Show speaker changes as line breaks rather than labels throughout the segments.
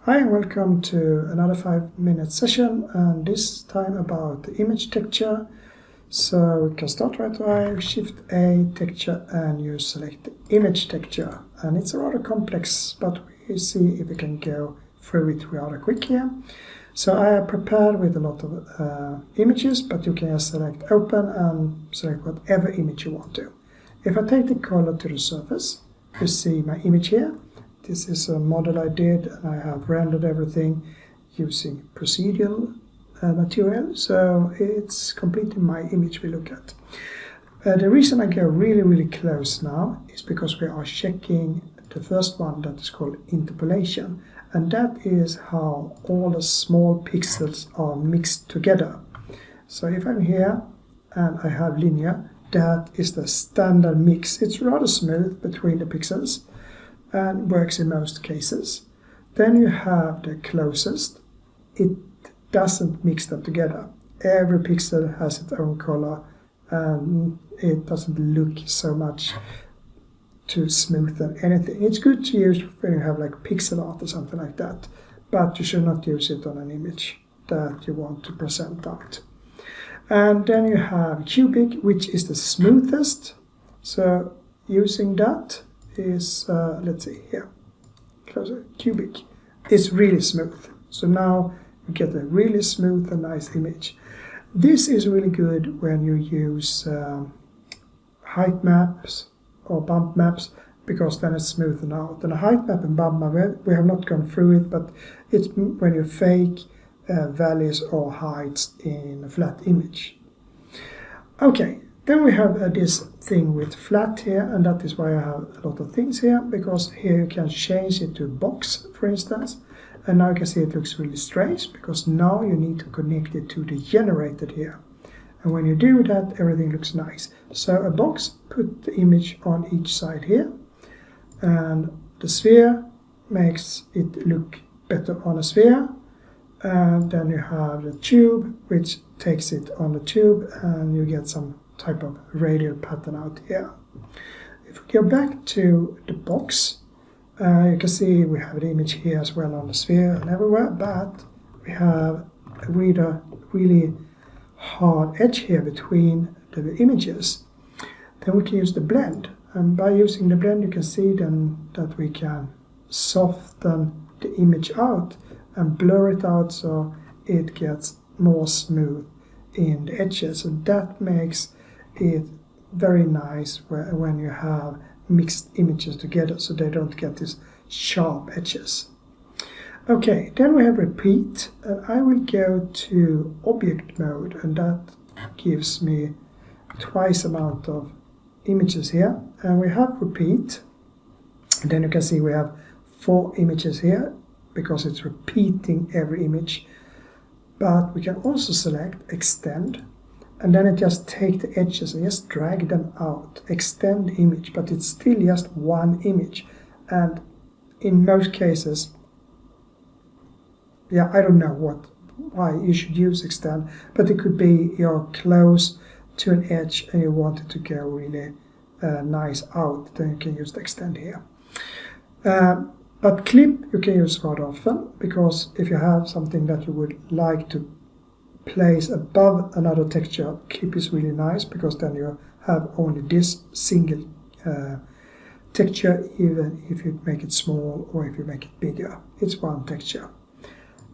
Hi and welcome to another 5-minute session, and this time about the image texture. So we can start right away, Shift A, texture, and you select the image texture. And it's rather complex, but we see if we can go through it rather quick here. So I have prepared with a lot of images, but you can just select open and select whatever image you want to. If I take the color to the surface, you see my image here. This is a model I did, and I have rendered everything using procedural material, so it's completely my image we look at. The reason I go really close now is because we are checking the first one that is called interpolation, and that is how all the small pixels are mixed together. So if I'm here and I have linear, that is the standard mix. It's rather smooth between the pixels and works in most cases. Then you have the closest. It doesn't mix them together. Every pixel has its own color, and it doesn't look so much too smooth than anything. It's good to use when you have like pixel art or something like that, but you should not use it on an image that you want to present out. And then you have cubic, which is the smoothest. So using that is, let's see here, closer, cubic. It's really smooth. So now you get a really smooth and nice image. This is really good when you use height maps or bump maps, because then it's smoothed out. And a height map and bump map, we have not gone through it, but it's when you fake values or heights in a flat image. Okay. Then we have this thing with flat here, and that is why I have a lot of things here, because here you can change it to box, for instance. And now you can see it looks really strange, because now you need to connect it to the generated here. And when you do that, everything looks nice. So a box, put the image on each side here, and the sphere makes it look better on a sphere. And then you have the tube, which takes it on the tube, and you get some type of radial pattern out here. If we go back to the box, you can see we have the image here as well on the sphere and everywhere, but we have a really hard edge here between the images. Then we can use the blend, and by using the blend you can see then that we can soften the image out and blur it out so it gets more smooth in the edges, and that makes it very nice when you have mixed images together, so they don't get these sharp edges. Okay, then we have repeat, and I will go to object mode, and that gives me twice amount of images here. And we have repeat, and then you can see we have 4 images here because it's repeating every image. But we can also select extend, and then it just take the edges and just drag them out, extend the image, but it's still just one image. And in most cases, yeah, I don't know why you should use extend, but it could be you're close to an edge and you want it to go really nice out, then you can use the extend here. But clip you can use rather often, because if you have something that you would like to place above another texture, clip is really nice, because then you have only this single texture, even if you make it small or if you make it bigger. It's one texture.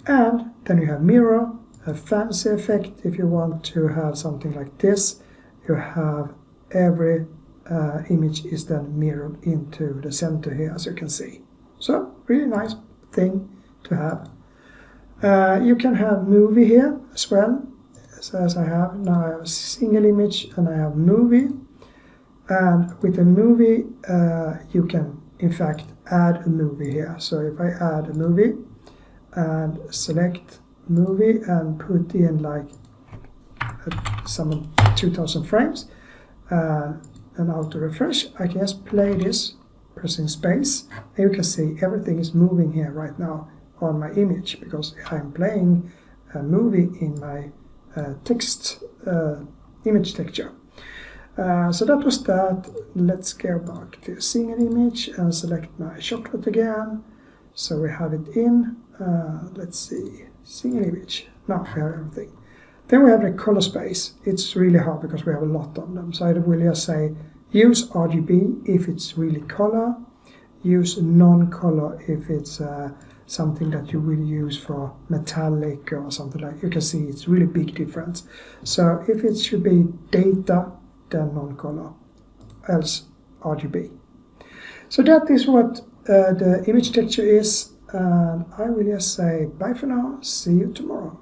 And then you have mirror, a fancy effect. If you want to have something like this, you have every image is then mirrored into the center here, as you can see. So really nice thing to have. You can have movie here as well. So as I have now, I have a single image and I have movie. And with a movie, you can in fact add a movie here. So if I add a movie and select movie and put in like some 2000 frames and auto refresh, I can just play this pressing space, and you can see everything is moving here right now on my image, because I'm playing a movie in my text image texture. So that was that. Let's go back to single image and select my chocolate again. So we have it in, let's see, single image. Now we have everything. Then we have the color space. It's really hard because we have a lot of them. So I will just say use RGB if it's really color, use non-color if it's something that you will use for metallic or something like. You can see it's really big difference. So if it should be data, then non-color, else RGB. So that is what the image texture is, and I will just say bye for now, see you tomorrow.